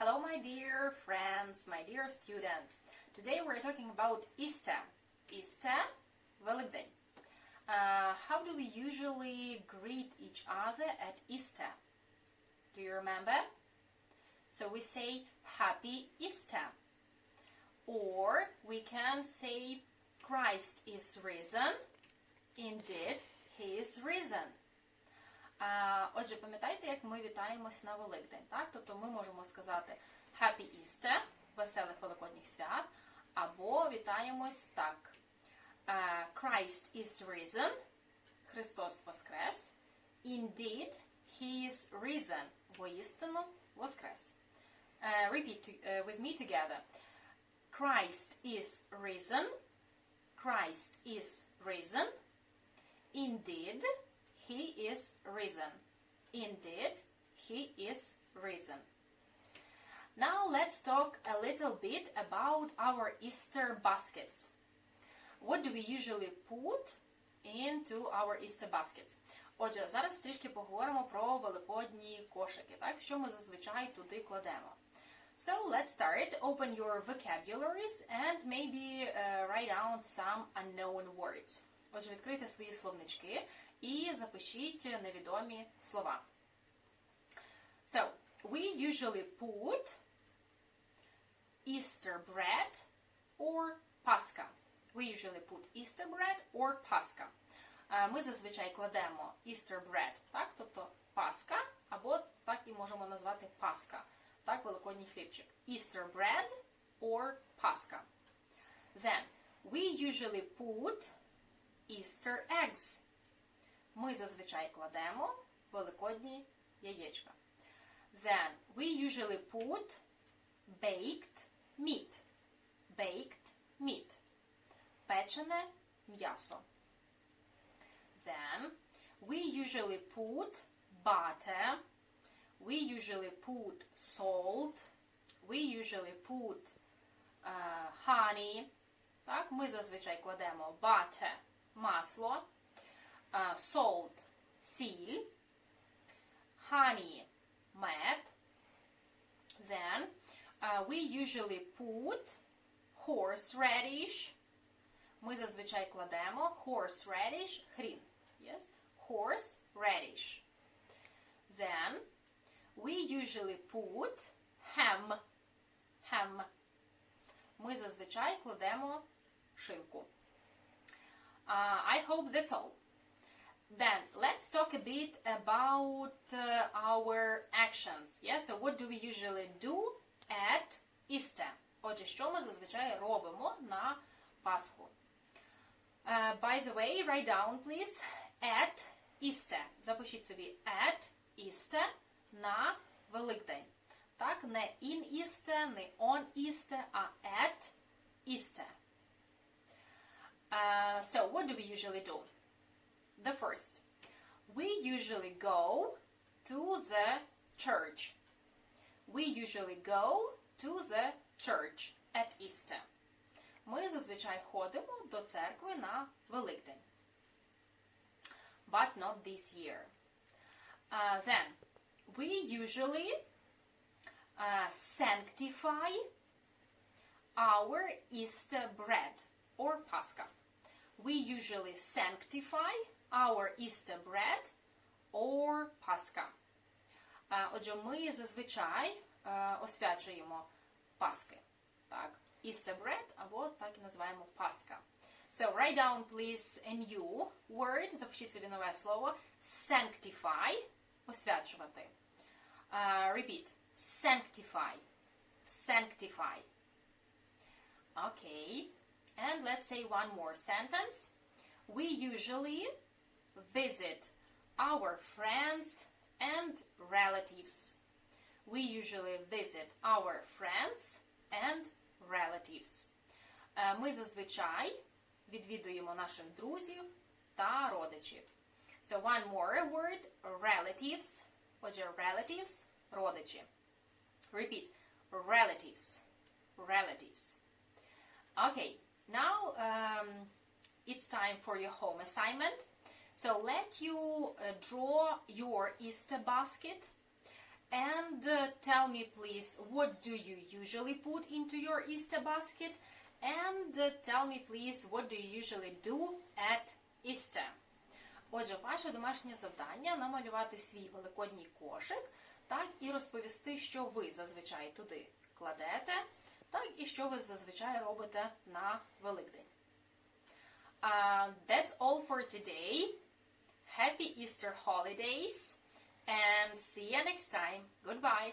Hello, my dear friends, my dear students. Today we're talking about Easter. Easter, Великдень. How do we usually greet each other at Easter? Do you remember? So we say Happy Easter. Or we can say Christ is risen. Indeed, he is risen. Отже, пам'ятаєте, як ми вітаємось на Великдень, так? Тобто ми можемо сказати Happy Easter, веселих Великодніх свят, або вітаємось так. Christ is risen, Христос воскрес. Indeed, he is risen, воістину воскрес. Repeat with me together. Christ is risen, Christ is risen. Indeed, he is risen. Indeed, he is risen. Now let's talk a little bit about our Easter baskets. What do we usually put into our Easter baskets? Отже, зараз трішки поговоримо про великодні кошики, так? Що ми зазвичай туди кладемо. So let's start. Open your vocabularies and maybe write down some unknown words. Отже, відкрийте свої словнички і запишіть невідомі слова. So, we usually put Easter bread or Pascha. We usually put Easter bread or Pascha. Ми зазвичай кладемо Easter bread, так, тобто Пасха, або так і можемо назвати Пасха, так, великодній хлібчик. Easter bread or Pascha. Then, we usually put Easter eggs. Ми зазвичай кладемо великодні яєчка. Then we usually put baked meat. Baked meat. Печене м'ясо. Then we usually put butter. We usually put salt. We usually put honey. Так, ми зазвичай кладемо butter – масло, salt – сіль, honey – мед. Then we usually put horseradish. Ми зазвичай кладемо horseradish – хрін. Yes? Horseradish. Then we usually put ham. Ham. Ми зазвичай кладемо шинку. I hope that's all. Then, let's talk a bit about our actions. Yeah? So, what do we usually do at Easter? Отже, що ми зазвичай робимо на Пасху? By the way, write down, please, at Easter. Запишіть собі at Easter на Великдень. Так, не in Easter, не on Easter, а at Easter. So, what do we usually do? The first, we usually go to the church. We usually go to the church at Easter. Ми зазвичай ходимо до церкви на Великдень. But not this year. Then, we usually sanctify our Easter bread or Pascha. We usually sanctify our Easter bread or Pascha. Отже, ми зазвичай освячуємо Пасхи. Так? Easter bread або так і називаємо Пасха. So, write down, please, a new word. Запишіть собі нове слово. Sanctify. Освячувати. Repeat. Sanctify. Sanctify. Okay. And let's say one more sentence. We usually visit our friends and relatives. We usually visit our friends and relatives. Ми зазвичай відвідуємо наших друзів та родичів. So one more word, relatives. Отже, relatives – родичі. Repeat. Relatives. Relatives. Okay. Now, it's time for your home assignment. So let you draw your Easter basket And tell me, please, what do you usually put into your Easter basket? And tell me, please, what do you usually do at Easter? Отже, ваше домашнє завдання – намалювати свій великодній кошик, так, і розповісти, що ви зазвичай туди кладете, так, і що ви зазвичай робите на Великдень. That's all for today. Happy Easter holidays and see you next time. Goodbye.